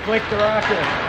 Flick the rocker.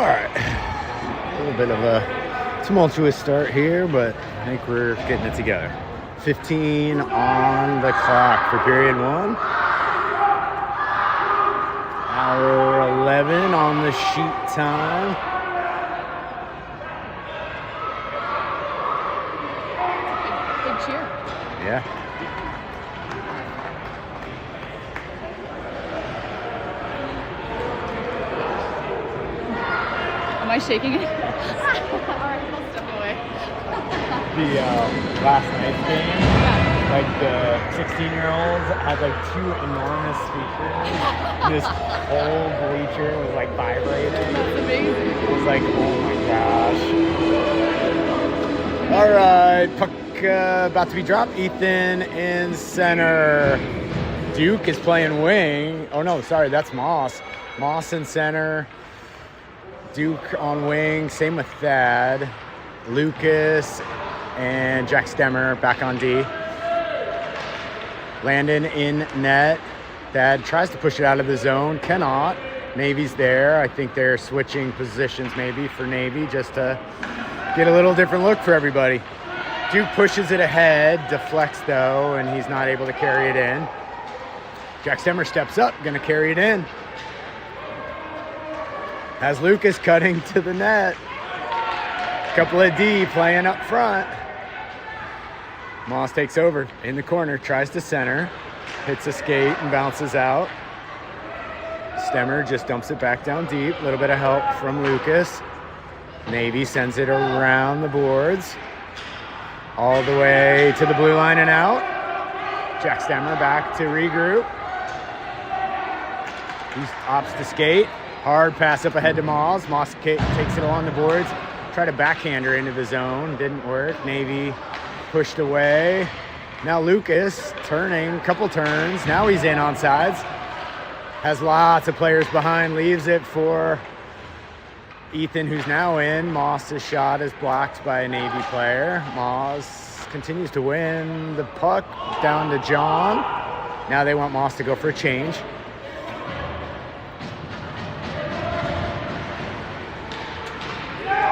right. A little bit of a tumultuous start here, but I think we're getting it together. 15 on the clock for period 1. Hour 11 on the sheet time. Big cheer. Yeah. Am I shaking it? Alright, I'll step away. The last night's game, Yeah. like the 16-year-olds had like 2 enormous speakers. This whole bleacher was like vibrating. That's amazing. It was like, oh my gosh. All right, puck about to be dropped. Ethan in center. Duke is playing wing. Oh no, sorry, that's Moss. Moss in center. Duke on wing. Same with Thad. Lucas and Jack Stemmer back on D. Landon in net. Thad tries to push it out of the zone. Cannot. Navy's there. I think they're switching positions maybe for Navy just to get a little different look for everybody. Duke pushes it ahead. Deflects though, and he's not able to carry it in. Jack Stemmer steps up. Going to carry it in. Has Lucas cutting to the net. Couple of D playing up front. Moss takes over in the corner, tries to center, hits a skate and bounces out. Stemmer just dumps it back down deep. A little bit of help from Lucas. Navy sends it around the boards. All the way to the blue line and out. Jack Stemmer back to regroup. He opts to skate. Hard pass up ahead to Moss. Moss takes it along the boards. Tried to backhand her into the zone. Didn't work. Navy pushed away. Now Lucas turning, couple turns. Now he's in on sides. Has lots of players behind. Leaves it for Ethan, who's now in. Moss's shot is blocked by a Navy player. Moss continues to win the puck down to John. Now they want Moss to go for a change.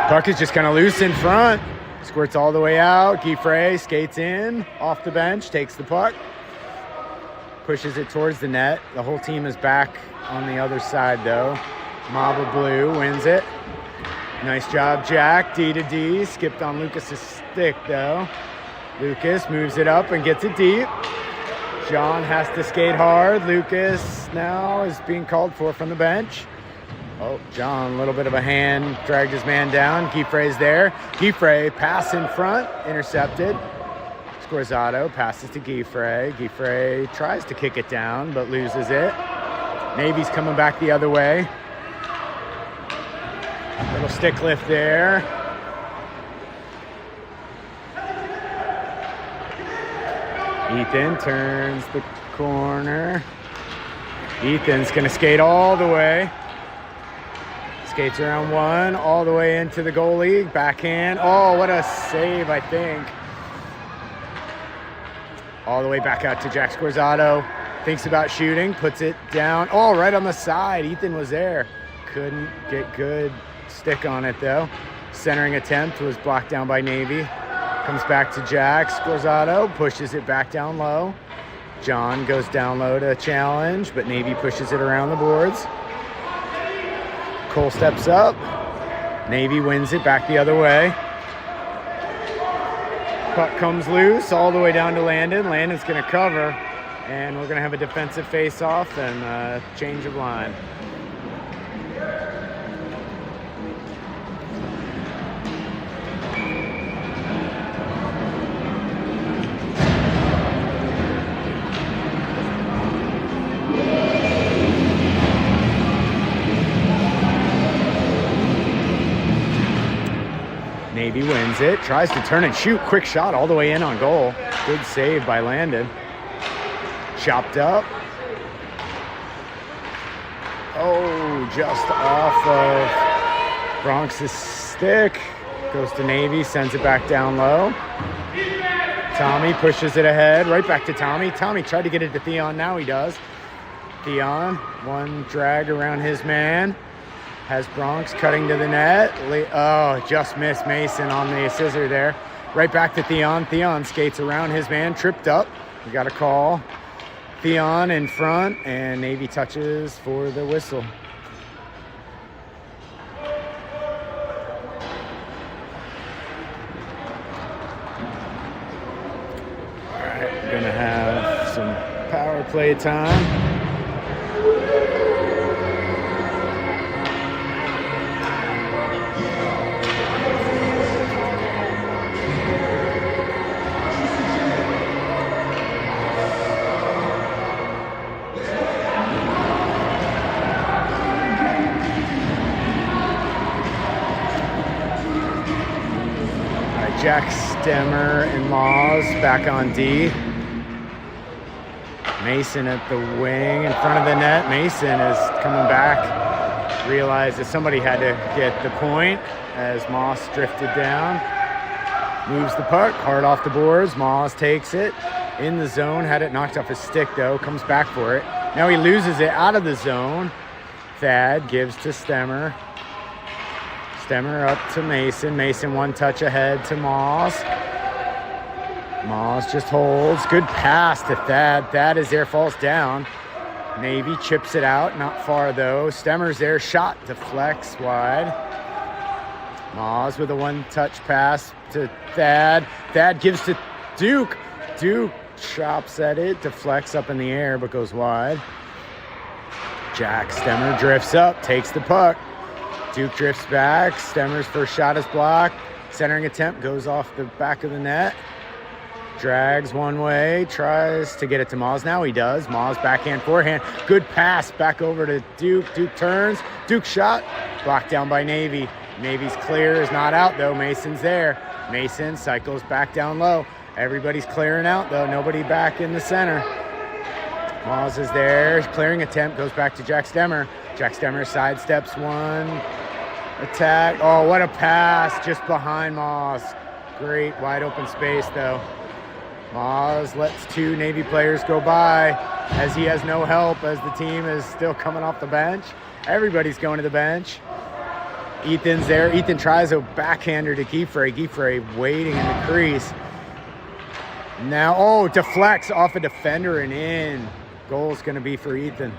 Puck is just kind of loose in front. Squirts all the way out. Giffrey skates in, off the bench, takes the puck. Pushes it towards the net. The whole team is back on the other side though. Mob of Blue wins it. Nice job, Jack. D to D. Skipped on Lucas's stick though. Lucas moves it up and gets it deep. John has to skate hard. Lucas now is being called for from the bench. Oh, John, a little bit of a hand, dragged his man down. Giffrey's there. Giffrey, pass in front, intercepted. Scorzado passes to Giffrey. Giffrey tries to kick it down, but loses it. Navy's coming back the other way. Little stick lift there. Ethan turns the corner. Ethan's gonna skate all the way. Skates around one, all the way into the goalie. Backhand. Oh, what a save, I think. All the way back out to Jack Scorzado. Thinks about shooting, puts it down. Oh, right on the side. Ethan was there. Couldn't get good stick on it, though. Centering attempt was blocked down by Navy. Comes back to Jack Scorzado. Pushes it back down low. John goes down low to challenge, but Navy pushes it around the boards. Cole steps up. Navy wins it back the other way. Puck comes loose all the way down to Landon. Landon's going to cover, and we're going to have a defensive face-off and a change of line. Navy wins it, tries to turn and shoot. Quick shot all the way in on goal. Good save by Landon. Chopped up. Oh, just off of Bronx's stick. Goes to Navy, sends it back down low. Tommy pushes it ahead, right back to Tommy. Tommy tried to get it to Theon, now he does. Theon, one drag around his man. Has Bronx cutting to the net. Oh, just missed Mason on the scissor there. Right back to Theon. Theon skates around his man, tripped up. We got a call. Theon in front, and Navy touches for the whistle. All right, we're gonna have some power play time. Jack Stemmer and Laws back on D. Mason at the wing in front of the net. Mason is coming back. Realized that somebody had to get the point as Moss drifted down. Moves the puck hard off the boards. Moss takes it in the zone. Had it knocked off his stick though. Comes back for it. Now he loses it out of the zone. Thad gives to Stemmer. Stemmer up to Mason. Mason one touch ahead to Moss. Moss just holds. Good pass to Thad. Thad is there, falls down. Navy chips it out. Not far though. Stemmer's there. Shot deflects wide. Moss with a one-touch pass to Thad. Thad gives to Duke. Duke chops at it. Deflects up in the air but goes wide. Jack Stemmer drifts up. Takes the puck. Duke drifts back. Stemmer's first shot is blocked. Centering attempt goes off the back of the net. Drags one way. Tries to get it to Moss. Now he does. Moss backhand, forehand. Good pass back over to Duke. Duke turns. Duke shot. Blocked down by Navy. Navy's clear is not out though. Mason's there. Mason cycles back down low. Everybody's clearing out though. Nobody back in the center. Moss is there. Clearing attempt goes back to Jack Stemmer. Jack Stemmer sidesteps one. Attack. Oh, what a pass just behind Moss. Great wide open space though. Moss lets two Navy players go by as he has no help as the team is still coming off the bench. Everybody's going to the bench. Ethan's there. Ethan tries a backhander to Gieffre. Gieffre waiting in the crease. Now, oh, deflects off a defender and in. Goal's going to be for Ethan.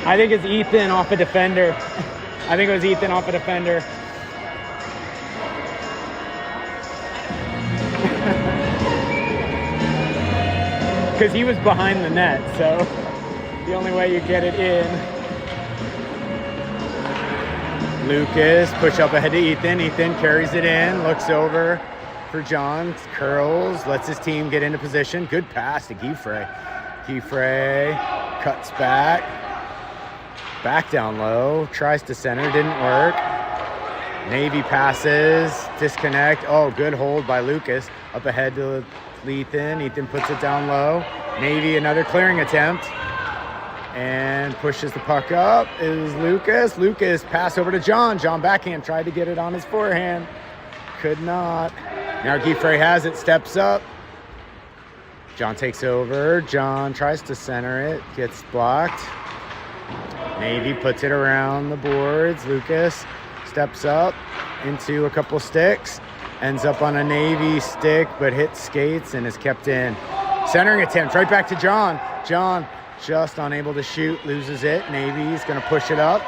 I think it's Ethan off a defender. I think it was Ethan off a defender. Because he was behind the net, so the only way you get it in. Lucas, push up ahead to Ethan. Ethan carries it in, looks over for John, curls, lets his team get into position. Good pass to Gieffre. Gieffre cuts back. Back down low, tries to center, didn't work. Navy passes, disconnect. Oh, good hold by Lucas. Up ahead to Ethan. Ethan puts it down low. Navy, another clearing attempt. And pushes the puck up is Lucas. Lucas pass over to John. John backhand, tried to get it on his forehand. Could not. Now Gieffre has it, steps up. John takes over. John tries to center it, gets blocked. Navy puts it around the boards. Lucas steps up into a couple sticks. Ends up on a Navy stick, but hits skates and is kept in. Centering attempt right back to John. John just unable to shoot, loses it. Navy's going to push it up.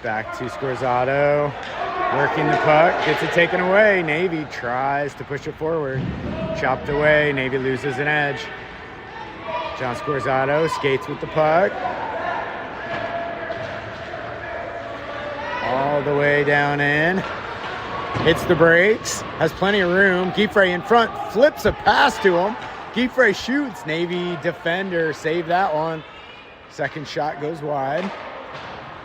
Back to Scorzato. Working the puck, gets it taken away. Navy tries to push it forward. Chopped away. Navy loses an edge. John Scorzato skates with the puck. All the way down in. Hits the brakes. Has plenty of room. Gieffre in front. Flips a pass to him. Gieffre shoots. Navy defender saved that one. Second shot goes wide.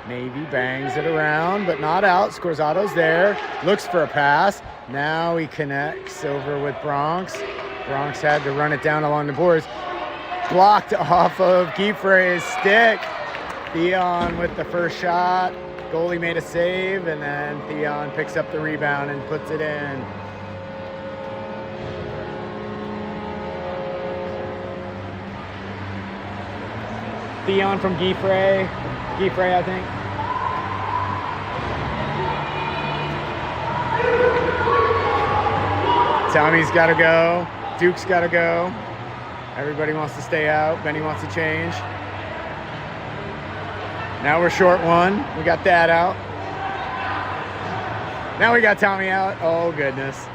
Navy bangs it around, but not out. Scorzato's there. Looks for a pass. Now he connects over with Bronx. Bronx had to run it down along the boards. Blocked off of Gieffre's stick. Theon with the first shot. Goalie made a save, and then Theon picks up the rebound and puts it in. Theon from Guy-Frey, I think. Tommy's got to go. Duke's got to go. Everybody wants to stay out. Benny wants to change. Now we're short one. We got that out. Now we got Tommy out. Oh, goodness.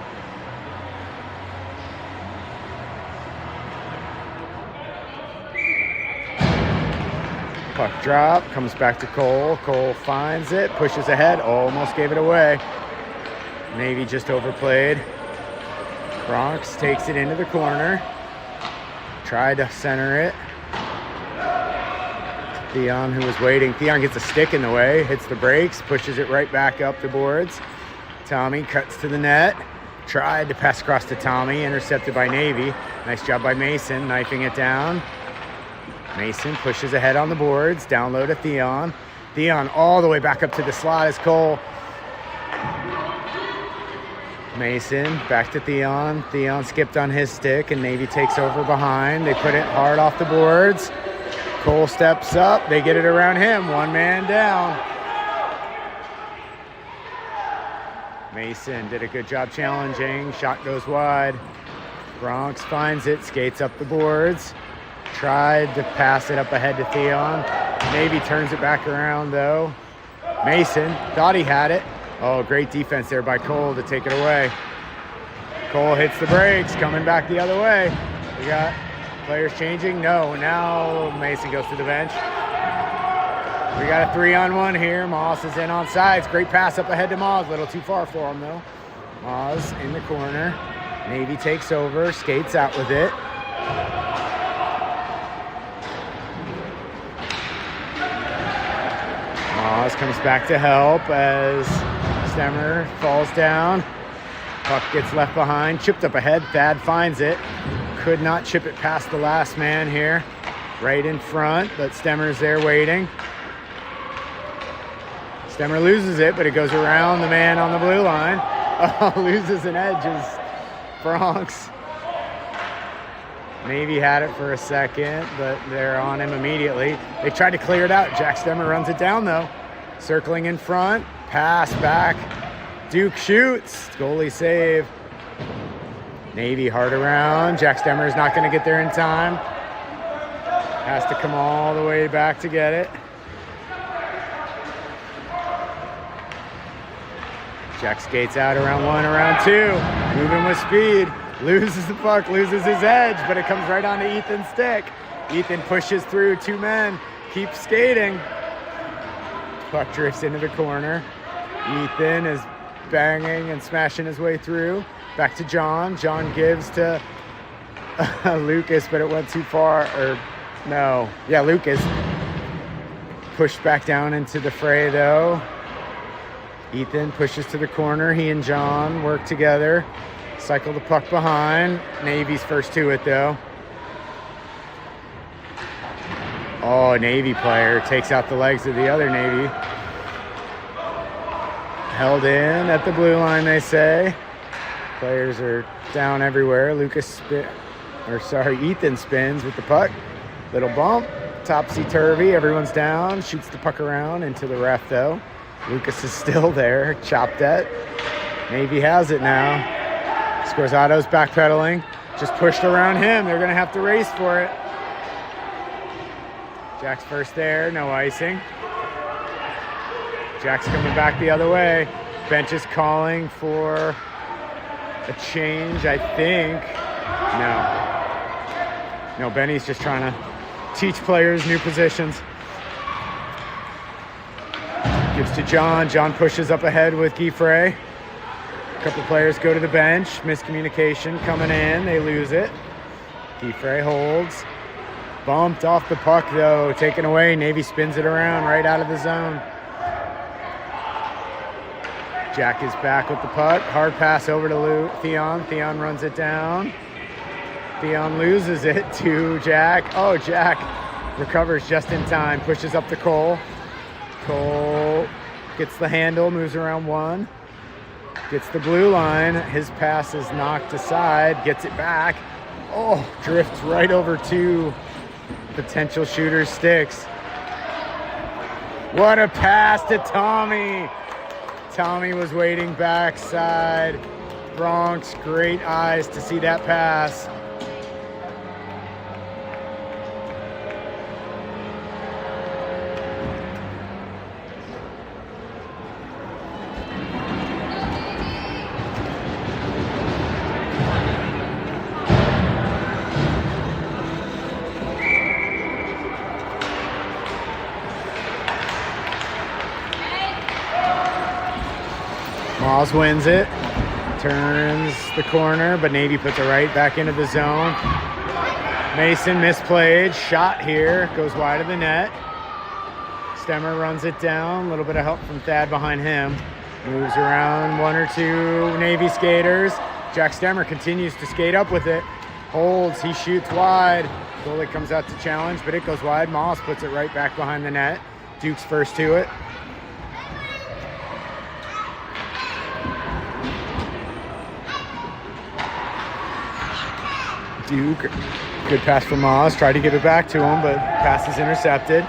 Puck drop. Comes back to Cole. Cole finds it. Pushes ahead. Almost gave it away. Navy just overplayed. Bronx takes it into the corner. Tried to center it. Theon, who was waiting. Theon gets a stick in the way, hits the brakes, pushes it right back up the boards. Tommy cuts to the net. Tried to pass across to Tommy, intercepted by Navy. Nice job by Mason, knifing it down. Mason pushes ahead on the boards. Down low to Theon. Theon all the way back up to the slot as Cole. Mason back to Theon. Theon skipped on his stick, and Navy takes over behind. They put it hard off the boards. Cole steps up. They get it around him. One man down. Mason did a good job challenging. Shot goes wide. Bronx finds it. Skates up the boards. Tried to pass it up ahead to Theon. Navy turns it back around, though. Mason thought he had it. Oh, great defense there by Cole to take it away. Cole hits the brakes, coming back the other way. We got players changing. No, now Mason goes to the bench. We got a 3-on-1 here. Moss is in on sides. Great pass up ahead to Moss. A little too far for him, though. Moss in the corner. Navy takes over, skates out with it. Moss comes back to help as Stemmer falls down. Puck gets left behind, chipped up ahead. Thad finds it. Could not chip it past the last man here. Right in front, but Stemmer's there waiting. Stemmer loses it, but it goes around the man on the blue line. Oh, loses an edge is Bronx. Navy had it for a second, but they're on him immediately. They tried to clear it out. Jack Stemmer runs it down, though. Circling in front, pass back. Duke shoots. Goalie save. Navy hard around. Jack Stemmer is not going to get there in time. Has to come all the way back to get it. Jack skates out around one, around two. Moving with speed. Loses the puck, loses his edge, but it comes right onto Ethan's stick. Ethan pushes through two men. Keeps skating. Puck drifts into the corner. Ethan is banging and smashing his way through. Back to John. John gives to Lucas, but it went too far. Or no. Yeah, Lucas. Pushed back down into the fray, though. Ethan pushes to the corner. He and John work together. Cycle the puck behind. Navy's first to it, though. Oh, Navy player takes out the legs of the other Navy. Held in at the blue line, they say. Players are down everywhere. Ethan spins with the puck. Little bump. Topsy-turvy. Everyone's down. Shoots the puck around into the ref, though. Lucas is still there. Chopped at. Navy has it now. Scorzado's backpedaling. Just pushed around him. They're going to have to race for it. Jack's first there. No icing. Jack's coming back the other way. Bench is calling for a change, I think. No, Benny's just trying to teach players new positions. Gives to John. John pushes up ahead with Guy-Frey. A couple players go to the bench. Miscommunication coming in. They lose it. Guy-Frey holds. Bumped off the puck, though. Taken away. Navy spins it around right out of the zone. Jack is back with the puck. Hard pass over to Theon. Theon runs it down. Theon loses it to Jack. Oh, Jack recovers just in time, pushes up to Cole. Cole gets the handle, moves around one, gets the blue line. His pass is knocked aside, gets it back. Oh, drifts right over two potential shooters' sticks. What a pass to Tommy. Tommy was waiting backside. Bronx, great eyes to see that pass. Moss wins it, turns the corner, but Navy puts it right back into the zone. Mason misplayed, shot here, goes wide of the net. Stemmer runs it down, a little bit of help from Thad behind him. Moves around one or two Navy skaters. Jack Stemmer continues to skate up with it. Holds, he shoots wide. Goalie comes out to challenge, but it goes wide. Moss puts it right back behind the net. Duke's first to it. Duke, good pass from Moss, tried to give it back to him, but pass is intercepted.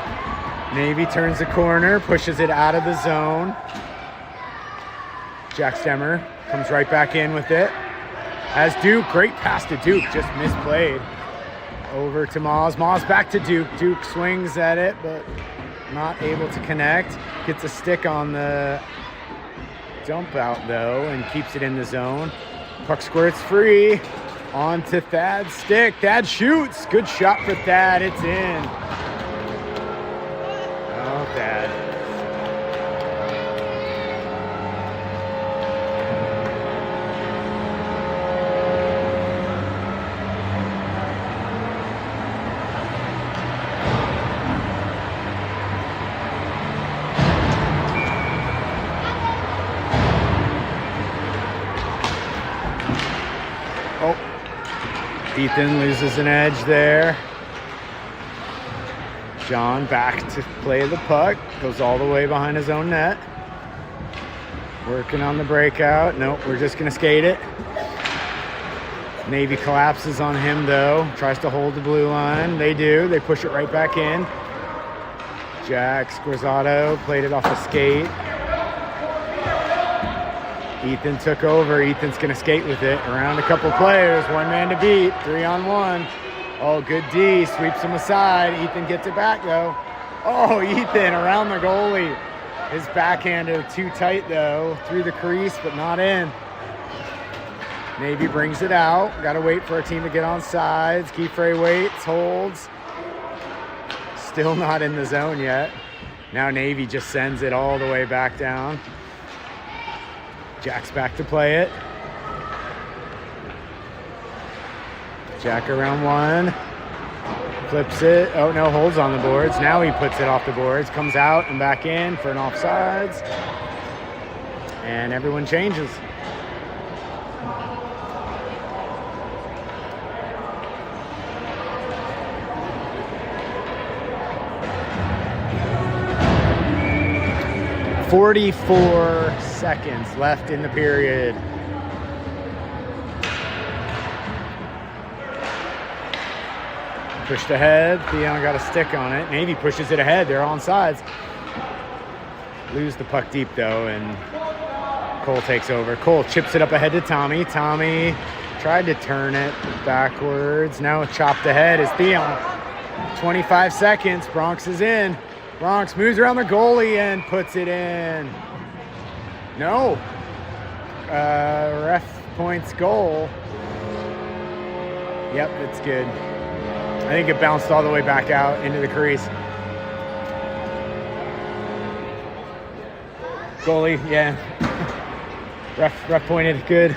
Navy turns the corner, pushes it out of the zone. Jack Stemmer comes right back in with it. As Duke, great pass to Duke, just misplayed. Over to Moss, Moss back to Duke. Duke swings at it, but not able to connect. Gets a stick on the dump out though, and keeps it in the zone. Puck squirts free. On to Thad's stick. Thad shoots. Good shot for Thad. It's in. Oh, Thad. Ethan loses an edge there. John back to play the puck. Goes all the way behind his own net. Working on the breakout. Nope, we're just going to skate it. Navy collapses on him, though. Tries to hold the blue line. They do. They push it right back in. Jack Squirzato played it off a skate. Ethan took over. Ethan's going to skate with it. Around a couple players. One man to beat. 3-on-1. Oh, good D. Sweeps him aside. Ethan gets it back, though. Oh, Ethan around the goalie. His backhand too tight, though. Through the crease, but not in. Navy brings it out. Got to wait for our team to get on sides. Gieffre waits, holds. Still not in the zone yet. Now Navy just sends it all the way back down. Jack's back to play it. Jack around one. Flips it. Oh, no, holds on the boards. Now he puts it off the boards. Comes out and back in for an offsides. And everyone changes. .44 seconds left in the period. Pushed ahead. Theon got a stick on it. Navy pushes it ahead. They're on sides. Lose the puck deep, though, and Cole takes over. Cole chips it up ahead to Tommy. Tommy tried to turn it backwards. Now chopped ahead is Theon. 25 seconds. Bronx is in. Bronx moves around the goalie and puts it in. No. Ref points goal. Yep, it's good. I think it bounced all the way back out into the crease. Goalie, yeah. Ref pointed good.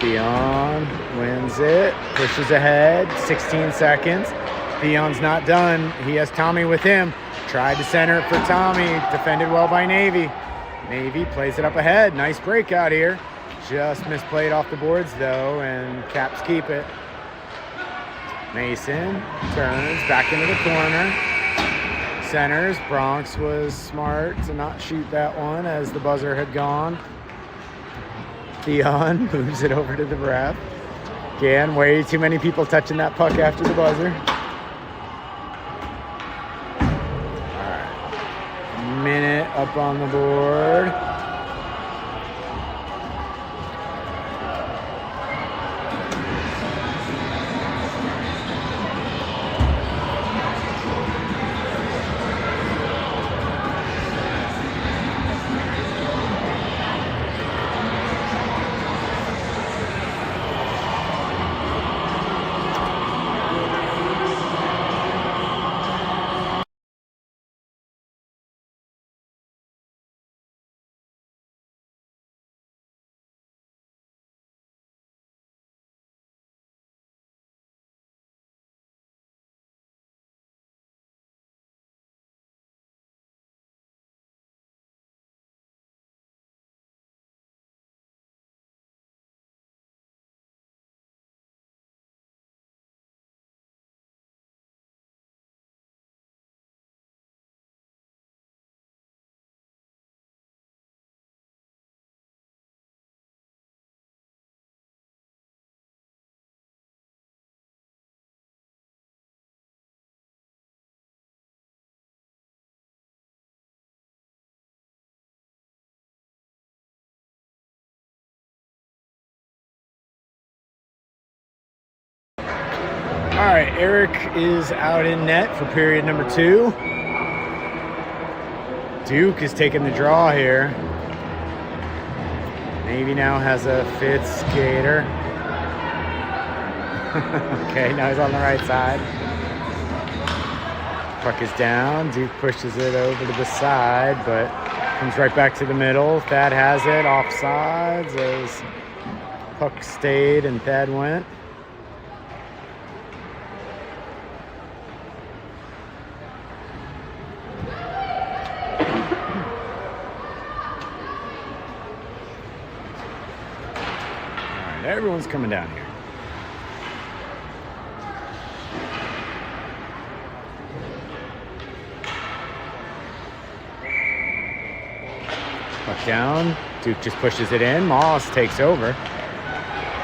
Theon wins it, pushes ahead, 16 seconds. Theon's not done. He has Tommy with him. Tried to center it for Tommy, defended well by Navy. Navy plays it up ahead. Nice breakout here. Just misplayed off the boards though, and Caps keep it. Mason turns back into the corner. Centers. Bronx was smart to not shoot that one as the buzzer had gone. Theon moves it over to the ref. Again, way too many people touching that puck after the buzzer. All right. Minute up on the board. All right, Eric is out in net for period number 2. Duke is taking the draw here. Navy now has a 5th skater. Okay, now he's on the right side. Puck is down. Duke pushes it over to the side, but comes right back to the middle. Thad has it, offsides as puck stayed and Thad went. Everyone's coming down here. Puck down. Duke just pushes it in. Moss takes over.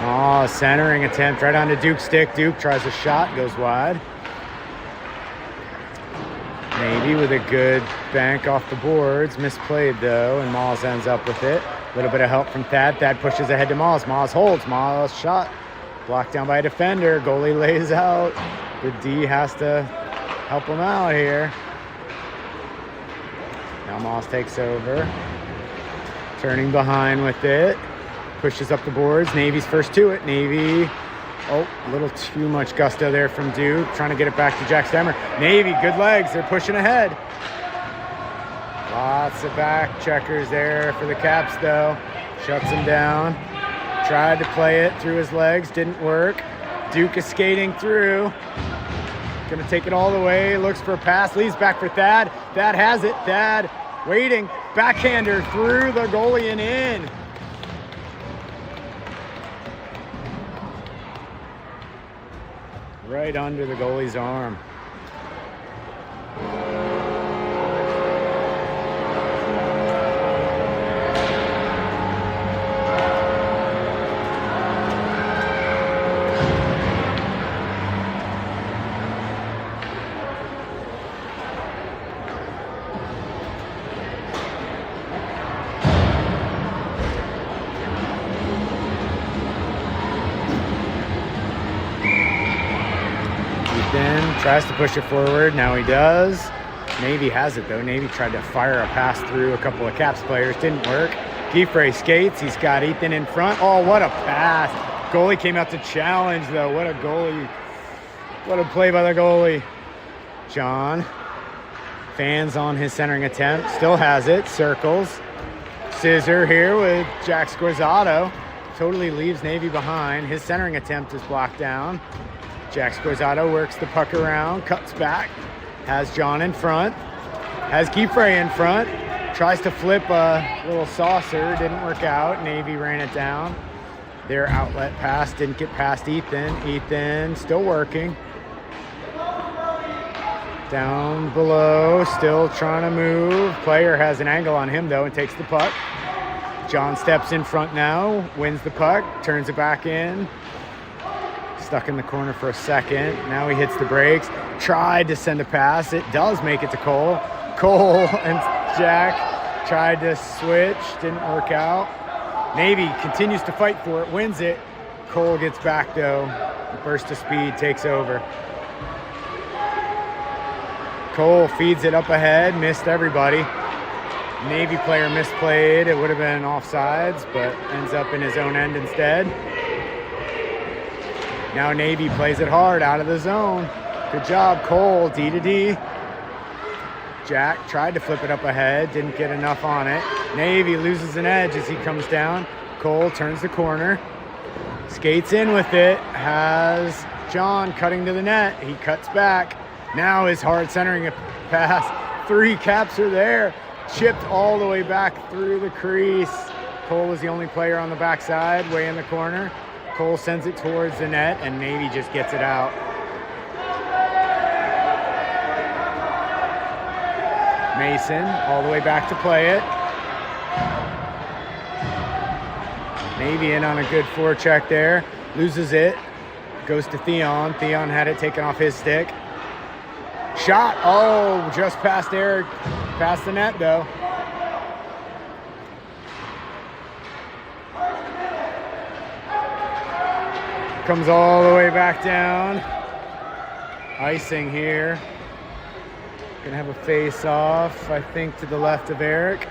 Oh, centering attempt right onto Duke's stick. Duke tries a shot, goes wide. Navy with a good bank off the boards. Misplayed though, and Moss ends up with it. A little bit of help from Thad. Thad pushes ahead to Moss. Moss holds. Moss shot. Blocked down by a defender. Goalie lays out. The D has to help him out here. Now Moss takes over. Turning behind with it. Pushes up the boards. Navy's first to it. Navy. Oh, a little too much gusto there from Duke. Trying to get it back to Jack Stemmer. Navy, good legs. They're pushing ahead. Lots of back checkers there for the Caps, though. Shuts him down. Tried to play it through his legs. Didn't work. Duke is skating through. Gonna take it all the way. Looks for a pass. Leaves back for Thad. Thad has it. Thad waiting. Backhander through the goalie and in. Right under the goalie's arm. Tries to push it forward. Now he does. Navy has it, though. Navy tried to fire a pass through a couple of Caps players. Didn't work. Giffrey skates. He's got Ethan in front. Oh, what a pass. Goalie came out to challenge, though. What a goalie. What a play by the goalie. John. Fans on his centering attempt. Still has it. Circles. Scissor here with Jack Scorzato. Totally leaves Navy behind. His centering attempt is blocked down. Jack Scorzato works the puck around, cuts back, has John in front, has Giffrey in front, Tries to flip a little saucer, didn't work out. Navy ran it down. Their outlet pass didn't get past Ethan. Ethan still working. Down below, still trying to move. Player has an angle on him though and takes the puck. John steps in front now, wins the puck, turns it back in. Stuck in the corner for a second. Now he hits the brakes. Tried to send a pass. It does make it to Cole. Cole and Jack tried to switch. Didn't work out. Navy continues to fight for it, wins it. Cole gets back though. Burst of speed takes over. Cole feeds it up ahead, missed everybody. Navy player misplayed. It would have been offsides, but ends up in his own end instead. Now Navy plays it hard out of the zone. Good job, Cole, D to D. Jack tried to flip it up ahead, didn't get enough on it. Navy loses an edge as he comes down. Cole turns the corner, skates in with it, has John cutting to the net. He cuts back. Now is hard centering a pass. 3 caps are there. Chipped all the way back through the crease. Cole was the only player on the backside, way in the corner. Cole sends it towards the net, and Navy just gets it out. Mason all the way back to play it. Navy in on a good forecheck there. Loses it. Goes to Theon. Theon had it taken off his stick. Shot. Oh, just past Eric. Past the net, though. Comes all the way back down. Icing here. Gonna have a face off, I think, to the left of Eric.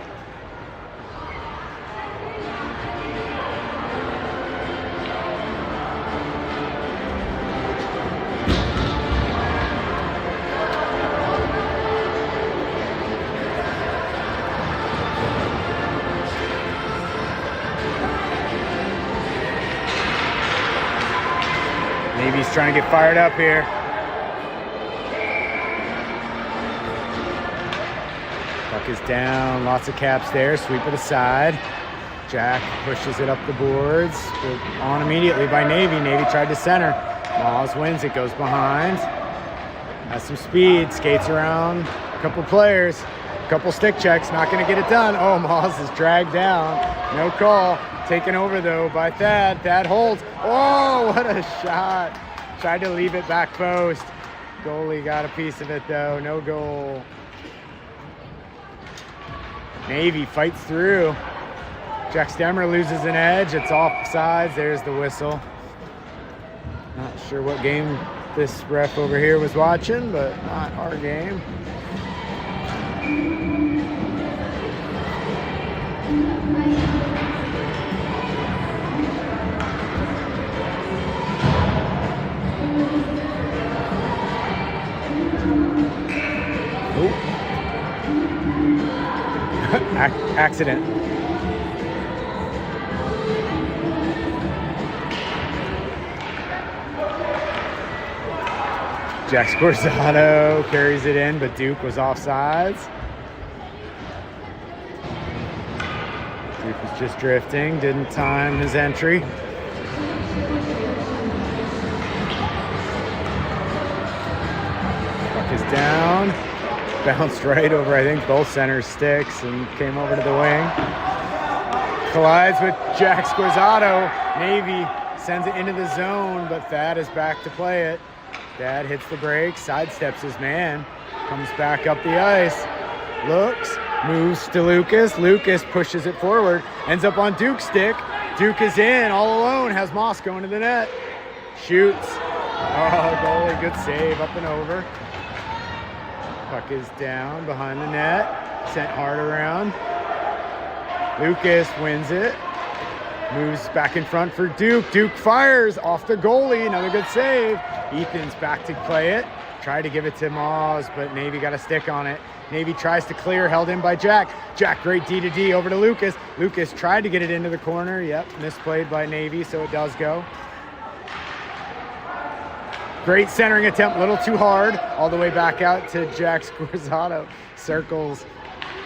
Navy's trying to get fired up here. Puck is down, lots of caps there, sweep it aside. Jack pushes it up the boards, but on immediately by Navy. Navy tried to center. Moz wins it, goes behind. Has some speed, skates around a couple players, a couple stick checks, not gonna get it done. Oh, Moz is dragged down, no call. Taken over though by Thad. Thad holds. Oh, what a shot. Tried to leave it back post. Goalie got a piece of it though, no goal. Navy fights through. Jack Stemmer loses an edge. It's offsides. There's the whistle. Not sure what game this ref over here was watching, but not our game. Accident. Jack Scorzano carries it in, but Duke was offsides. Duke was just drifting, didn't time his entry. Puck is down. Bounced right over, I think, both center sticks and came over to the wing. Collides with Jack Scorzano. Navy sends it into the zone, but Thad is back to play it. Thad hits the brakes, sidesteps his man, comes back up the ice, looks, moves to Lucas. Lucas pushes it forward, ends up on Duke's stick. Duke is in, all alone, has Moss going to the net. Shoots. Oh, goalie, good save, up and over. Puck is down behind the net, sent hard around. Lucas wins it, moves back in front for Duke. Duke fires off the goalie, another good save. Ethan's back to play it, tried to give it to Moz, but Navy got a stick on it. Navy tries to clear, held in by Jack. Jack, great D to D over to Lucas. Lucas tried to get it into the corner, yep, misplayed by Navy, so it does go. Great centering attempt, a little too hard. All the way back out to Jack Scorzano. Circles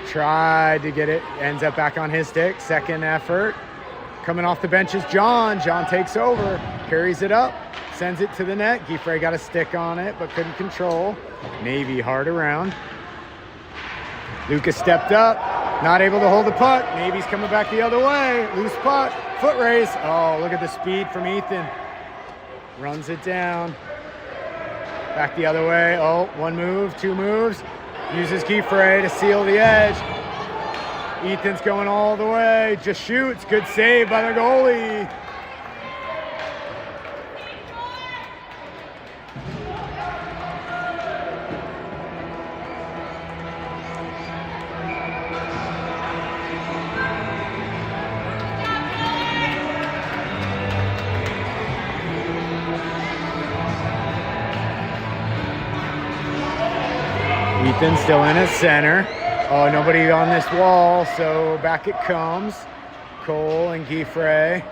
Tried to get it, ends up back on his stick. Second effort. Coming off the bench is John. John takes over, carries it up, sends it to the net. Giffre got a stick on it, but couldn't control. Navy hard around. Lucas stepped up, not able to hold the puck. Navy's coming back the other way. Loose puck, foot race. Oh, look at the speed from Ethan. Runs it down. Back the other way. Oh, one move, two moves. Uses Giffre to seal the edge. Ethan's going all the way. Just shoots. Good save by the goalie. Ethan still in at center. Oh, nobody on this wall, so back it comes. Cole and Giffre.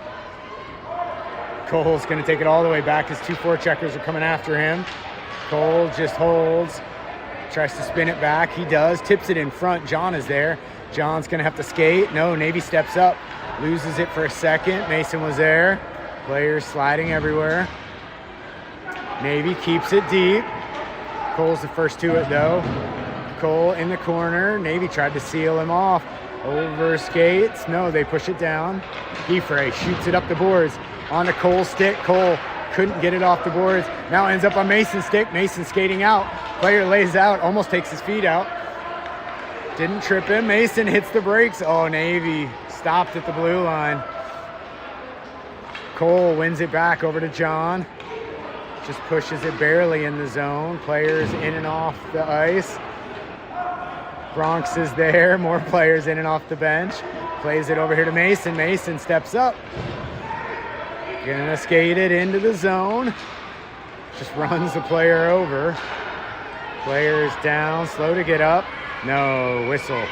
Cole's going to take it all the way back. His 2 forecheckers are coming after him. Cole just holds. Tries to spin it back. He does. Tips it in front. John is there. John's going to have to skate. No, Navy steps up. Loses it for a second. Mason was there. Players sliding everywhere. Navy keeps it deep. Cole's the first to it, though. Cole in the corner. Navy tried to seal him off. Over skates. No, they push it down. Giffre shoots it up the boards. On to Cole's stick. Cole couldn't get it off the boards. Now ends up on Mason's stick. Mason skating out. Player lays out. Almost takes his feet out. Didn't trip him. Mason hits the brakes. Oh, Navy stopped at the blue line. Cole wins it back over to John. Just pushes it barely in the zone. Players in and off the ice. Bronx is there. More players in and off the bench. Plays it over here to Mason. Mason steps up. Gonna skate it into the zone. Just runs the player over. Players down. Slow to get up. No, whistle.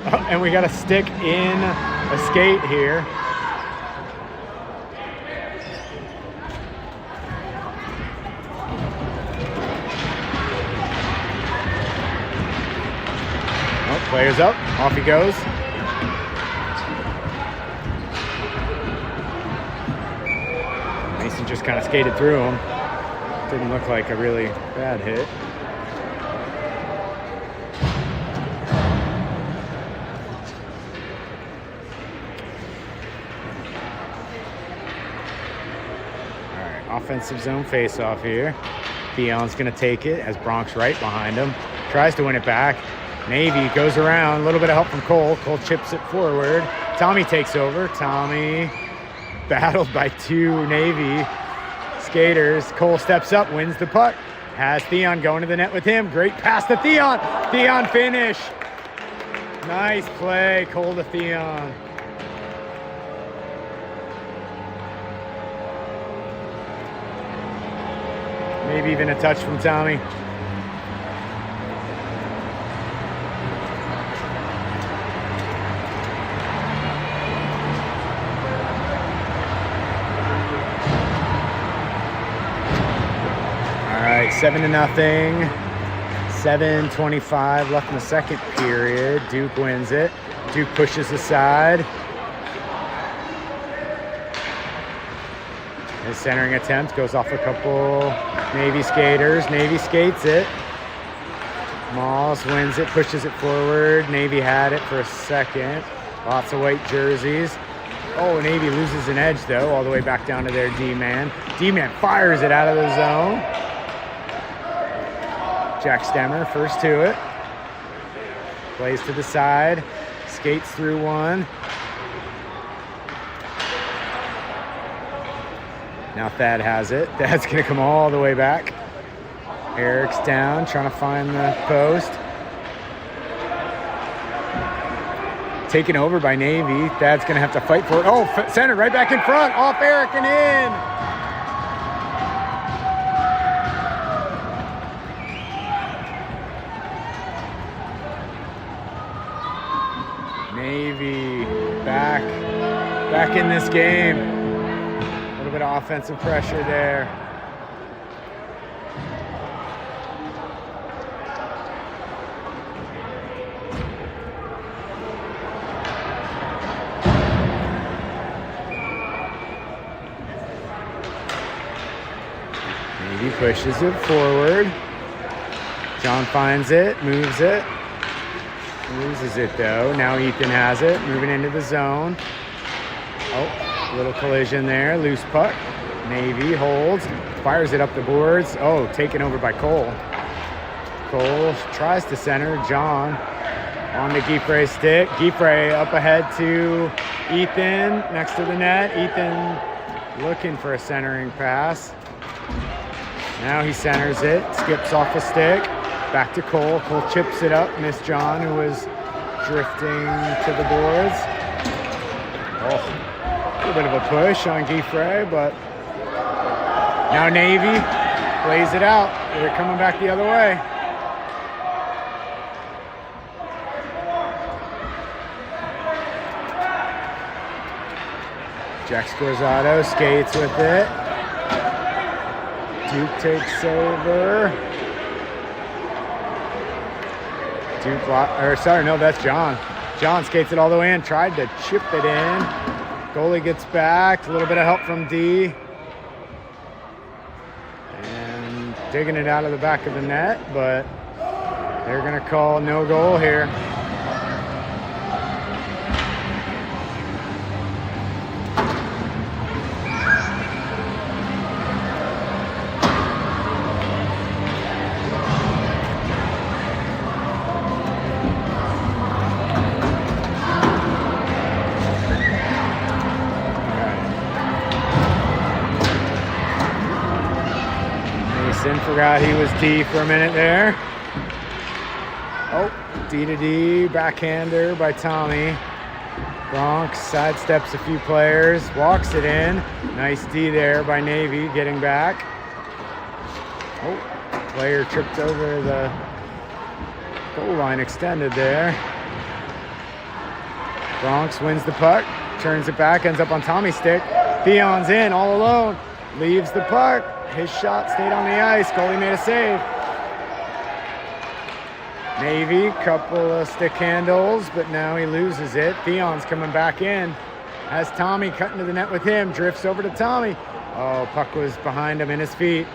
Oh, and we got a stick in a skate here. Player's up, off he goes. Mason just kind of skated through him. Didn't look like a really bad hit. All right, offensive zone face-off here. Theon's gonna take it, has Bronx right behind him. Tries to win it back. Navy goes around, a little bit of help from Cole. Cole chips it forward. Tommy takes over. Tommy battled by 2 Navy skaters. Cole steps up, wins the puck. Has Theon going to the net with him. Great pass to Theon. Theon finish. Nice play, Cole to Theon. Maybe even a touch from Tommy. All right, 7-0. 7:25 left in the second period. Duke wins it. Duke pushes aside. His centering attempt goes off a couple Navy skaters. Navy skates it. Moss wins it, pushes it forward. Navy had it for a second. Lots of white jerseys. Oh, Navy loses an edge, though, all the way back down to their D-man. D-man fires it out of the zone. Jack Stemmer first to it. Plays to the side. Skates through one. Now Thad has it. Thad's going to come all the way back. Eric's down, trying to find the post. Taken over by Navy. Thad's going to have to fight for it. Oh, center right back in front. Off Eric and in. Navy back in this game. A little bit of offensive pressure there. Navy pushes it forward. John finds it, moves it. Loses it though. Now Ethan has it, moving into the zone. Oh, little collision there. Loose puck. Navy holds, fires it up the boards. Oh, taken over by Cole. Cole tries to center. John on the Giffrey stick. Giffrey up ahead to Ethan next to the net. Ethan looking for a centering pass. Now he centers it, skips off the stick. Back to Cole. Cole chips it up. Miss John, who was drifting to the boards. Oh, a little bit of a push on Giffrey, but now Navy plays it out. They're coming back the other way. Jack Scorzato skates with it. Duke takes over. That's John. John skates it all the way in, tried to chip it in. Goalie gets back, a little bit of help from D. And digging it out of the back of the net, but they're gonna call no goal here. Forgot he was D for a minute there. Oh, D to D, backhander by Tommy. Bronx sidesteps a few players, walks it in. Nice D there by Navy, getting back. Oh, player tripped over the goal line, extended there. Bronx wins the puck, turns it back, ends up on Tommy's stick. Theon's in all alone, leaves the puck. His shot stayed on the ice. Goalie made a save. Navy, couple of stick handles, but now he loses it. Theon's coming back in. Has Tommy cutting to the net with him. Drifts over to Tommy. Oh, puck was behind him in his feet.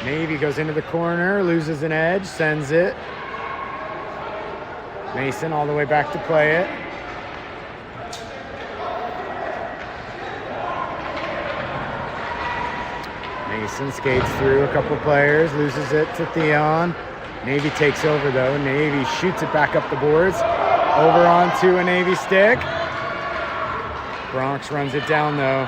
Navy goes into the corner, loses an edge, sends it. Mason all the way back to play it. Mason skates through a couple players, loses it to Theon. Navy takes over though. Navy shoots it back up the boards. Over onto a Navy stick. Bronx runs it down though.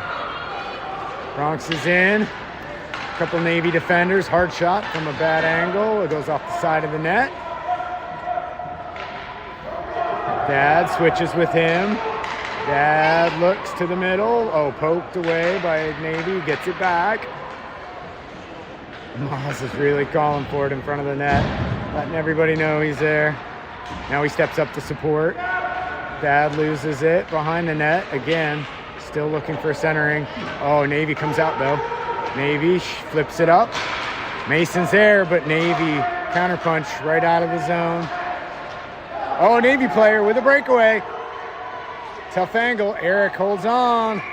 Bronx is in. A couple Navy defenders. Hard shot from a bad angle. It goes off the side of the net. Dad switches with him. Dad looks to the middle. Oh, poked away by Navy. Gets it back. Moss is really calling for it in front of the net, letting everybody know he's there. Now he steps up to support. Dad loses it behind the net again, still looking for centering. Oh, Navy comes out though. Navy flips it up. Mason's there, but Navy counterpunch right out of the zone. Oh, Navy player with a breakaway. Tough angle. Eric holds on.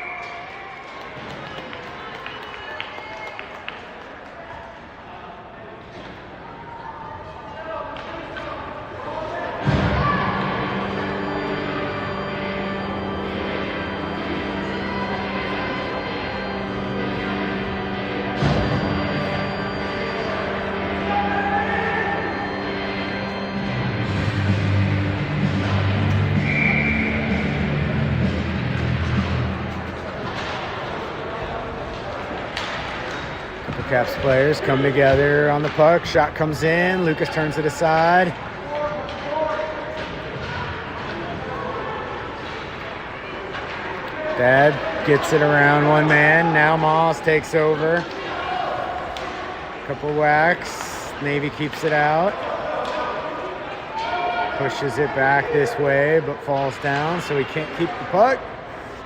Caps players come together on the puck. Shot comes in. Lucas turns it aside. Dad gets it around one man. Now Moss takes over. Couple whacks. Navy keeps it out. Pushes it back this way, but falls down, so he can't keep the puck.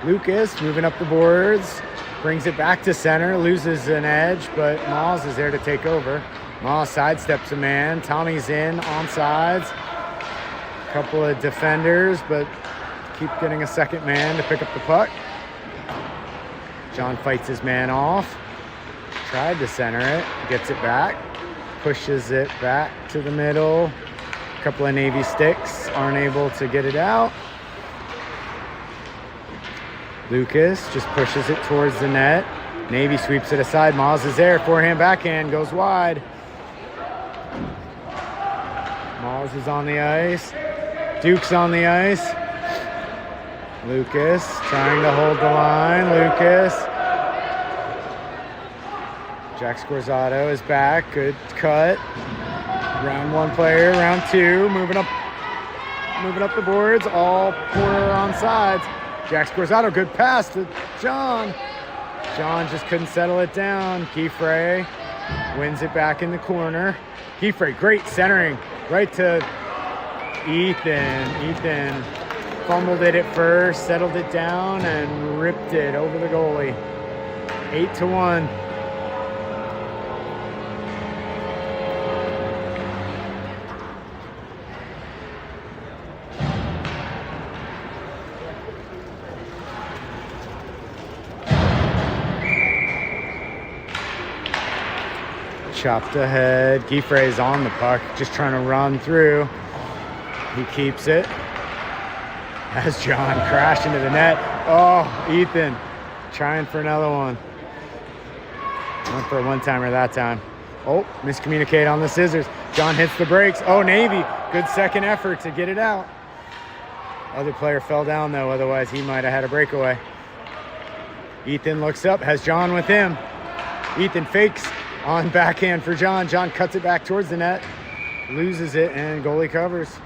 Lucas moving up the boards. Brings it back to center, loses an edge, but Moss is there to take over. Moss sidesteps a man. Tommy's in, onside. Couple of defenders, but keep getting a second man to pick up the puck. John fights his man off. Tried to center it, gets it back, pushes it back to the middle. A couple of Navy sticks aren't able to get it out. Lucas just pushes it towards the net. Navy sweeps it aside. Moz is there. Forehand, backhand, goes wide. Moz is on the ice. Duke's on the ice. Lucas trying to hold the line. Lucas. Jack Scorzato is back. Good cut. Round one player. Round two. Moving up the boards. All four on sides. Jack Scorzato, good pass to John. John just couldn't settle it down. Kiefer wins it back in the corner. Kiefer, great centering. Right to Ethan. Ethan fumbled it at first, settled it down, and ripped it over the goalie. 8-1. Chopped ahead. Kiefer is on the puck, just trying to run through. He keeps it. As John crashed into the net. Oh, Ethan trying for another one. Went for a one-timer that time. Oh, miscommunicate on the scissors. John hits the brakes. Oh, Navy. Good second effort to get it out. Other player fell down, though. Otherwise, he might have had a breakaway. Ethan looks up, has John with him. Ethan fakes on backhand for John. John cuts it back towards the net. Loses it, and goalie covers.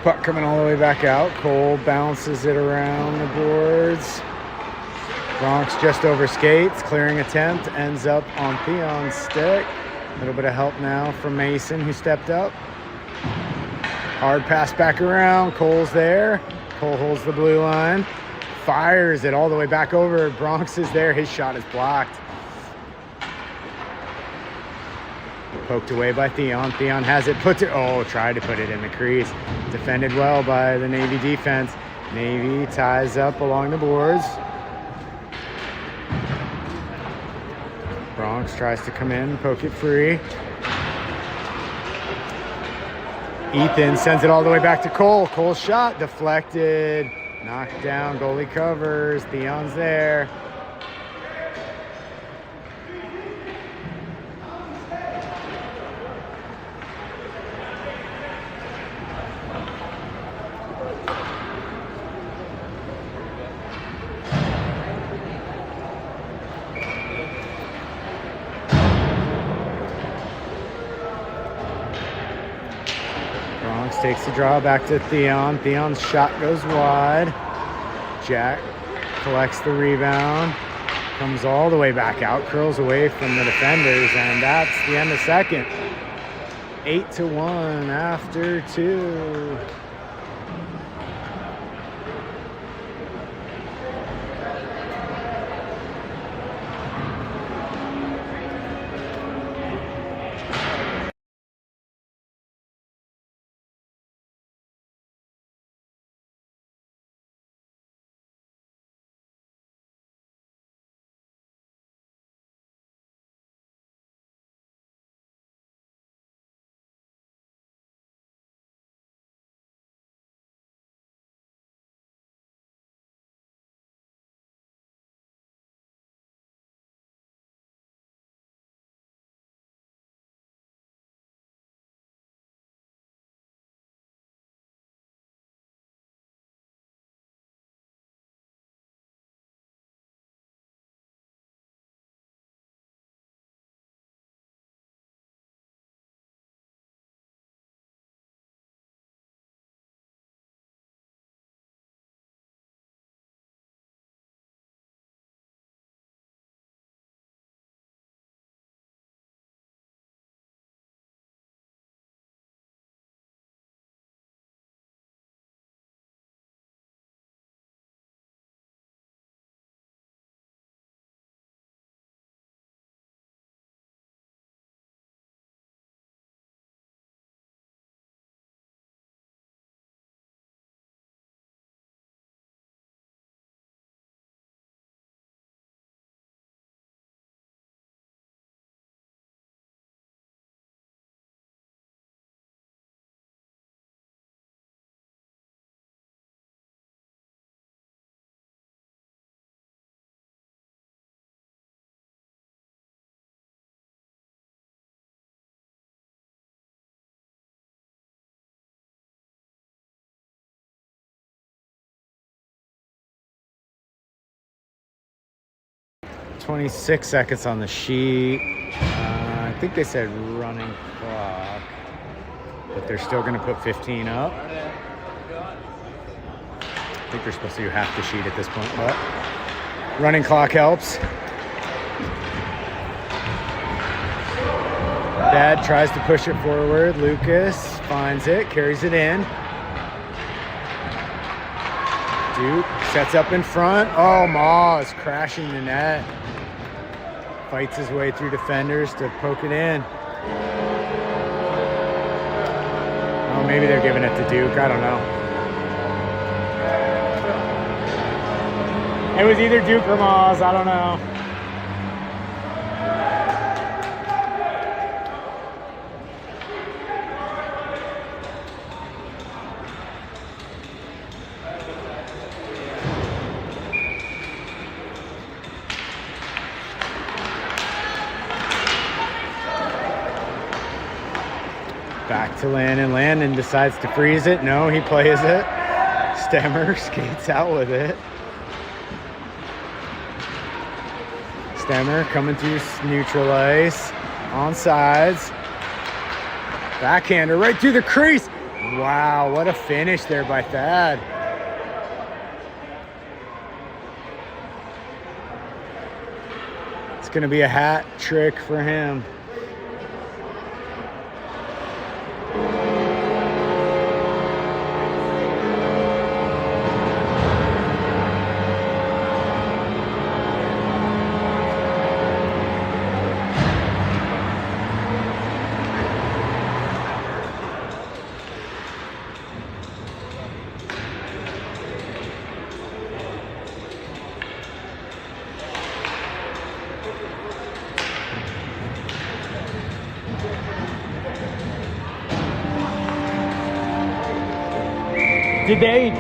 Puck coming all the way back out. Cole bounces it around the boards. Bronx just over skates. Clearing attempt. Ends up on Theon's stick. A little bit of help now from Mason, who stepped up. Hard pass back around. Cole's there. Cole holds the blue line. Fires it all the way back over. Bronx is there. His shot is blocked. Poked away by Theon. Theon has it, puts it, tried to put it in the crease. Defended well by the Navy defense. Navy ties up along the boards. Bronx tries to come in, poke it free. Ethan sends it all the way back to Cole. Cole's shot deflected, knocked down, goalie covers, Theon's there. Bronx takes the draw back to Theon. Theon's shot goes wide. Jack collects the rebound. Comes all the way back out. Curls away from the defenders. And that's the end of second. 8-1 after 2. 26 seconds on the sheet. I think they said running clock, but they're still going to put 15 up. I think they're supposed to do half the sheet at this point, but running clock helps. Dad tries to push it forward. Lucas finds it, carries it in. Duke sets up in front. Oh, Ma is crashing the net. Fights his way through defenders to poke it in. Oh, maybe they're giving it to Duke. I don't know. It was either Duke or Ma's. I don't know. Back to Landon. Landon decides to freeze it. No, he plays it. Stemmer skates out with it. Stemmer coming through neutral ice. On sides. Backhander right through the crease. Wow, what a finish there by Thad. It's going to be a hat trick for him.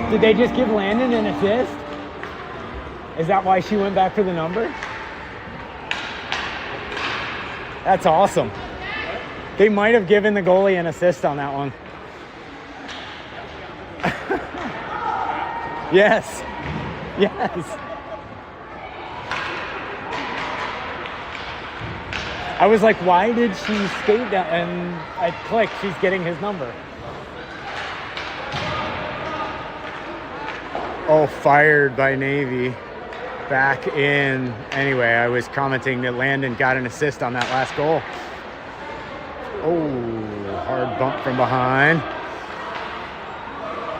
Did they just give Landon an assist? Is that why she went back for the number? That's awesome. They might have given the goalie an assist on that one. Yes. Yes. I was like, why did she skate down? And I clicked, she's getting his number. Oh, fired by Navy. Back in. Anyway, I was commenting that Landon got an assist on that last goal. Oh, hard bump from behind.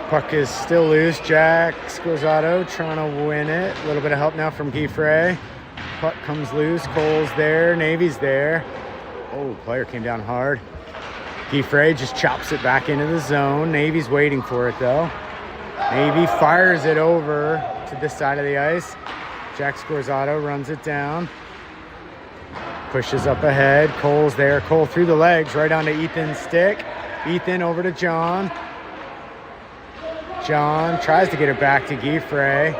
Puck is still loose. Jack Scorzato trying to win it. A little bit of help now from Guy Frey. Puck comes loose. Cole's there. Navy's there. Oh, player came down hard. Guy Frey just chops it back into the zone. Navy's waiting for it, though. Navy fires it over to this side of the ice. Jack Scorzato runs it down. Pushes up ahead. Cole's there. Cole through the legs right onto Ethan's stick. Ethan over to John. John tries to get it back to Guy Frey.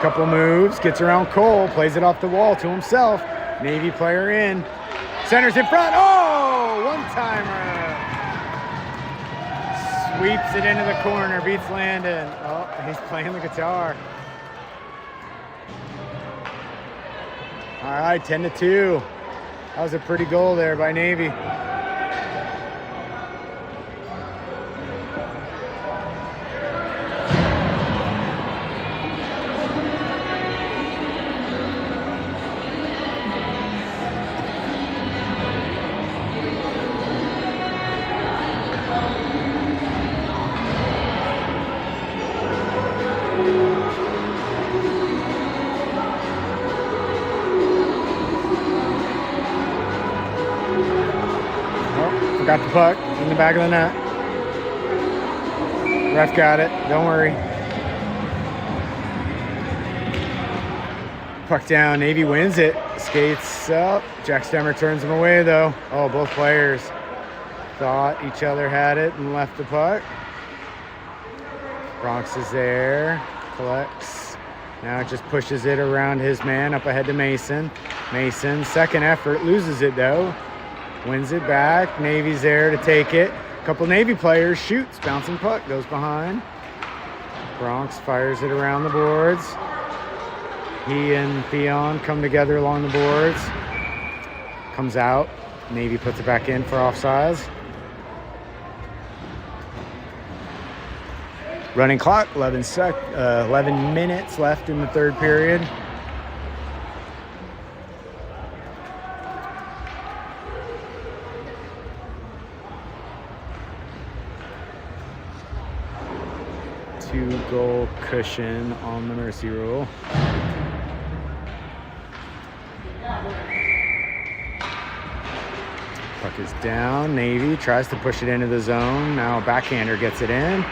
Couple moves. Gets around Cole. Plays it off the wall to himself. Navy player in. Centers in front. Oh! One-timer. Sweeps it into the corner, beats Landon. Oh, he's playing the guitar. All right, 10-2. That was a pretty goal there by Navy. Got the puck in the back of the net. Ref got it. Don't worry. Puck down. Navy wins it. Skates up. Jack Stemmer turns him away, though. Oh, both players thought each other had it and left the puck. Bronx is there. Collects. Now just pushes it around his man up ahead to Mason. Mason, second effort. Loses it, though. Wins it back. Navy's there to take it. A couple Navy players shoots. Bouncing puck. Goes behind. Bronx fires it around the boards. He and Theon come together along the boards. Comes out. Navy puts it back in for offsides. Running clock, 11 minutes left in the third period. Two-goal cushion on the mercy rule. Puck is down. Navy tries to push it into the zone. Now a backhander gets it in.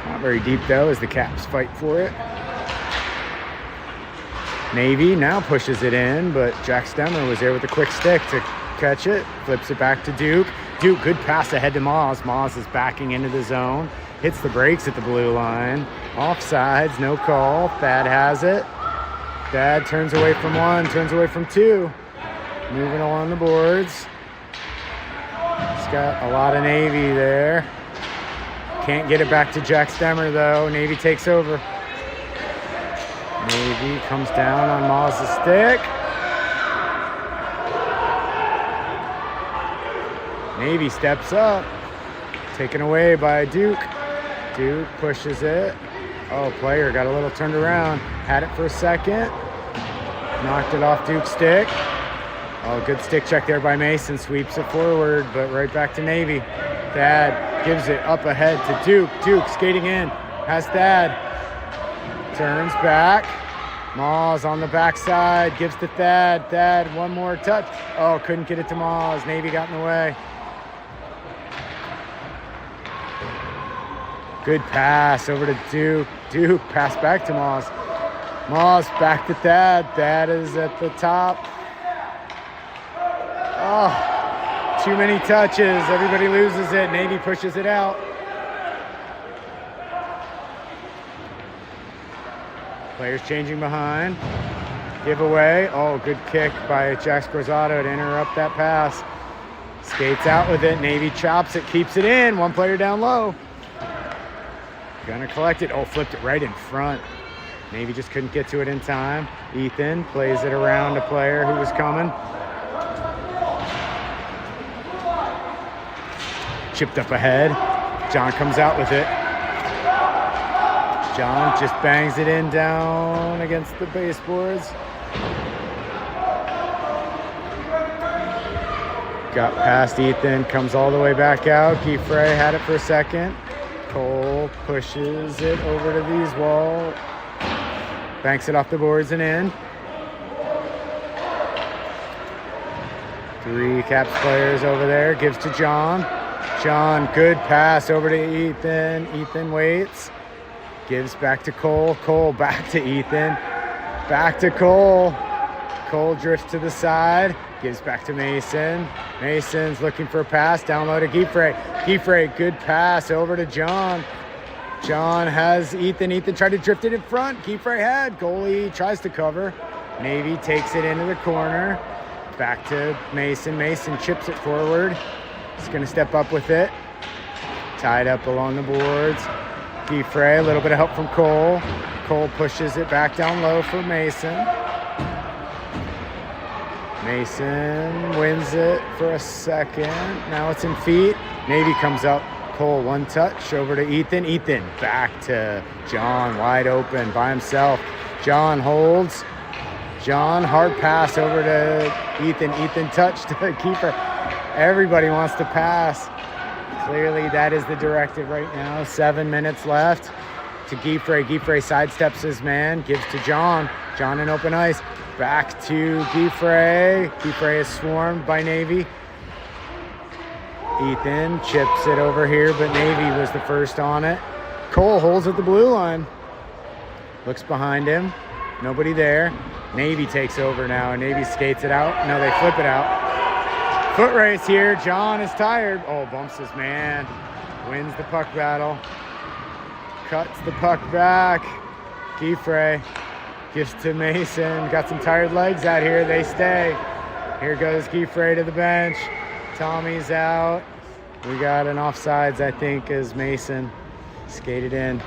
Not very deep though as the Caps fight for it. Navy now pushes it in, but Jack Stemmer was there with a quick stick to catch it. Flips it back to Duke. Duke, good pass ahead to Moz. Moz is backing into the zone. Hits the brakes at the blue line. Offsides, no call. Thad has it. Thad turns away from one, turns away from two. Moving along the boards. He's got a lot of Navy there. Can't get it back to Jack Stemmer though. Navy takes over. Navy comes down on Moz's stick. Navy steps up. Taken away by Duke. Duke pushes it. Oh, player got a little turned around. Had it for a second. Knocked it off Duke's stick. Oh, good stick check there by Mason. Sweeps it forward, but right back to Navy. Thad gives it up ahead to Duke. Duke skating in. Has Thad. Turns back. Moz on the backside. Gives to Thad. Thad, one more touch. Oh, couldn't get it to Moz. Navy got in the way. Good pass over to Duke. Duke pass back to Moz. Moz back to Thad. Thad is at the top. Oh, too many touches. Everybody loses it. Navy pushes it out. Players changing behind. Giveaway. Oh, good kick by Jack Scorzato to interrupt that pass. Skates out with it. Navy chops it, keeps it in. One player down low. Gonna collect it. Oh, flipped it right in front. Navy just couldn't get to it in time. Ethan plays it around a player who was coming. Chipped up ahead. John comes out with it. John just bangs it in down against the baseboards. Got past Ethan, comes all the way back out. Giffray had it for a second. Cole pushes it over to Wieswall. Banks it off the boards and in. Three Caps players over there. Gives to John. John, good pass over to Ethan. Ethan waits. Gives back to Cole. Cole back to Ethan. Back to Cole. Cole drifts to the side. Gives back to Mason. Mason's looking for a pass. Down low to Giffray. Giffray, good pass over to John. John has Ethan. Ethan tried to drift it in front. Giffray had. Goalie tries to cover. Navy takes it into the corner. Back to Mason. Mason chips it forward. He's going to step up with it. Tied up along the boards. Giffray, a little bit of help from Cole. Cole pushes it back down low for Mason. Mason wins it for a second. Now it's in feet. Navy comes up. Cole, one touch over to Ethan. Ethan back to John, wide open by himself. John holds. John, hard pass over to Ethan. Ethan touch to the keeper. Everybody wants to pass. Clearly that is the directive right now. 7 minutes left to Giffray. Giffray sidesteps his man, gives to John. John in open ice. Back to Giffray. Giffray is swarmed by Navy. Ethan chips it over here, but Navy was the first on it. Cole holds at the blue line. Looks behind him. Nobody there. Navy takes over now. Navy skates it out. No, they flip it out. Foot race here. John is tired. Oh, bumps his man. Wins the puck battle. Cuts the puck back. Giffray gives to Mason. Got some tired legs out here. They stay. Here goes Giffray to the bench. Tommy's out. We got an offsides, I think, as Mason skated in.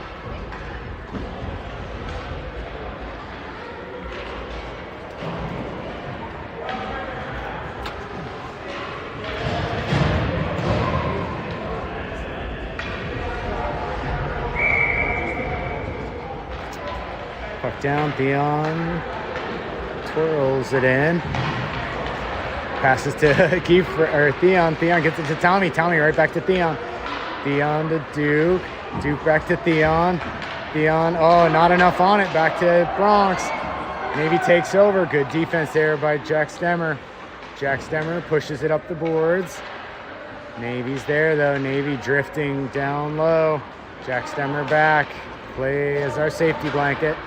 Puck down, Theon twirls it in. Passes to Theon. Theon gets it to Tommy. Tommy right back to Theon. Theon to Duke. Duke back to Theon. Theon, oh, not enough on it. Back to Bronx. Navy takes over. Good defense there by Jack Stemmer. Jack Stemmer pushes it up the boards. Navy's there though. Navy drifting down low. Jack Stemmer back. Play as our safety blanket.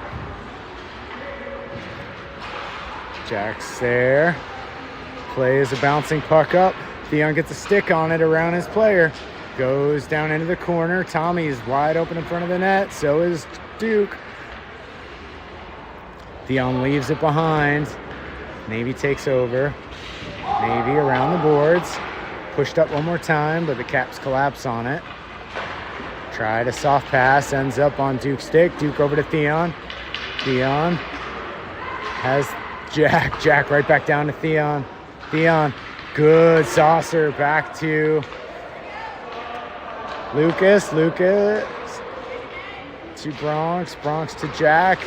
Jack's there. Play is a bouncing puck up. Theon gets a stick on it around his player. Goes down into the corner. Tommy is wide open in front of the net. So is Duke. Theon leaves it behind. Navy takes over. Navy around the boards. Pushed up one more time, but the Caps collapse on it. Tried a soft pass. Ends up on Duke's stick. Duke over to Theon. Theon has Jack. Jack right back down to Theon. Theon, good saucer back to Lucas. Lucas to Bronx. Bronx to Jack.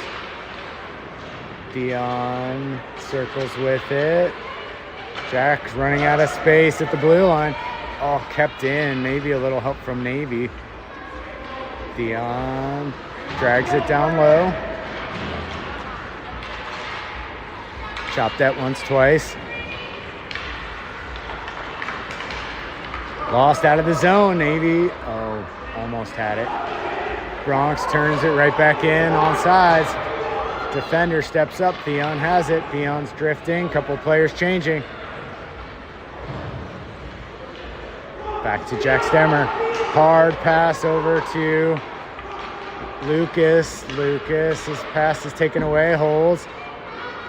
Theon circles with it. Jack's running out of space at the blue line. Oh, kept in. Maybe a little help from Navy. Theon drags it down low. Chopped that once, twice. Lost out of the zone. Navy, oh, almost had it. Bronx turns it right back in on sides. Defender steps up. Theon has it. Theon's drifting. Couple players changing. Back to Jack Stemmer. Hard pass over to Lucas. Lucas's pass is taken away. Holds.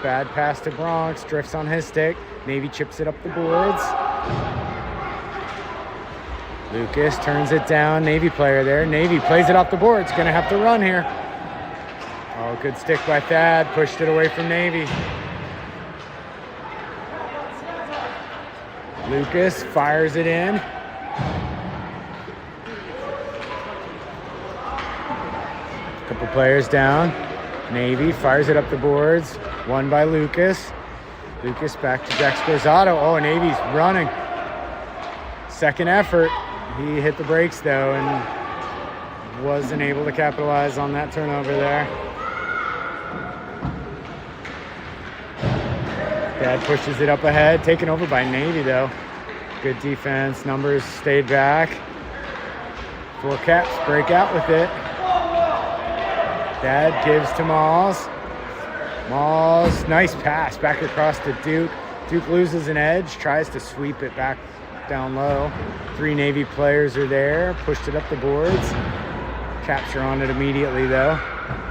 Bad pass to Bronx. Drifts on his stick. Navy chips it up the boards. Lucas turns it down. Navy player there. Navy plays it off the boards. Gonna have to run here. Oh, good stick by Thad. Pushed it away from Navy. Lucas fires it in. Couple players down. Navy fires it up the boards. Won by Lucas. Lucas back to Jack Scorzato. Oh, Navy's running. Second effort. He hit the brakes though and wasn't able to capitalize on that turnover there. Dad pushes it up ahead. Taken over by Navy though. Good defense. Numbers stayed back. 4 Caps break out with it. Dad gives to Malls. Malls, nice pass back across to Duke. Duke loses an edge, tries to sweep it back down low. 3 Navy players are there, pushed it up the boards. Caps are on it immediately though.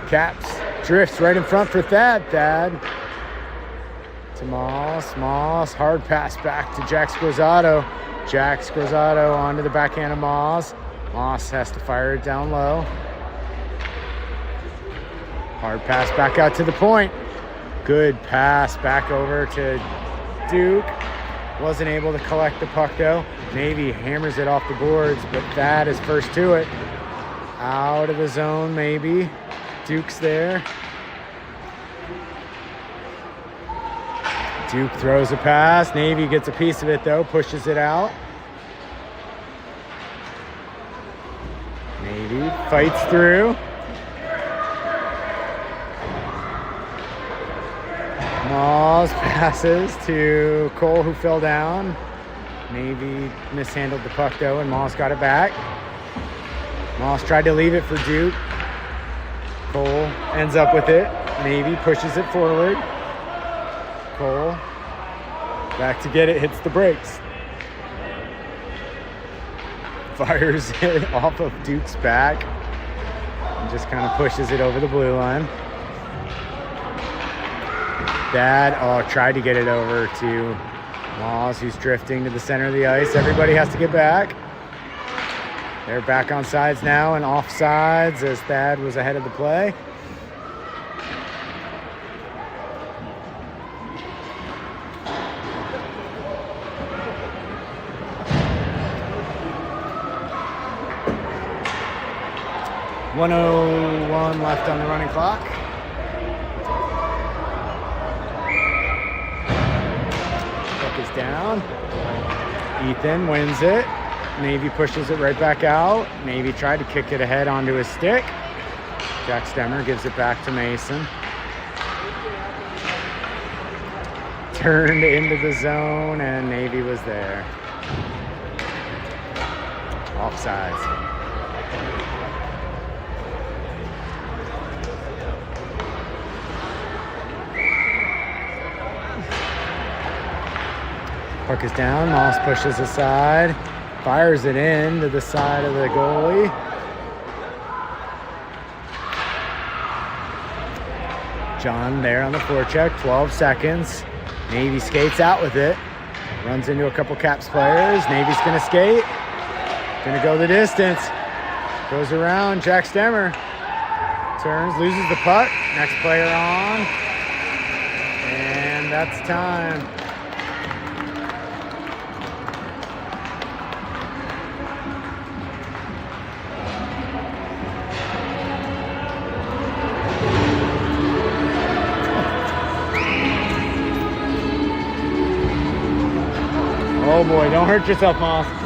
Caps drifts right in front for Thad. Thad to Moss. Moss, hard pass back to Jack Scorzato. Jack Scorzato onto the backhand of Moss. Moss has to fire it down low. Hard pass back out to the point. Good pass back over to Duke. Wasn't able to collect the puck though. Navy hammers it off the boards, but Thad is first to it. Out of the zone maybe. Duke's there. Duke throws a pass. Navy gets a piece of it though, pushes it out. Navy fights through. Moss passes to Cole, who fell down. Navy mishandled the puck though, and Moss got it back. Moss tried to leave it for Duke. Cole ends up with it. Navy pushes it forward. Cole back to get it, hits the brakes. Fires it off of Duke's back and just kind of pushes it over the blue line. Dad, tried to get it over to Moss, who's drifting to the center of the ice. Everybody has to get back. They're back on sides now and off sides as Thad was ahead of the play. .101 left on the running clock. Puck is down. Ethan wins it. Navy pushes it right back out. Navy tried to kick it ahead onto his stick. Jack Stemmer gives it back to Mason. Turned into the zone, and Navy was there. Offsides. Puck is down. Moss pushes aside. Fires it in to the side of the goalie. John there on the forecheck. 12 seconds. Navy skates out with it. Runs into a couple Caps players. Navy's going to skate. Going to go the distance. Goes around. Jack Stemmer turns, loses the puck. Next player on. And that's time. Oh boy, don't hurt yourself, Moss.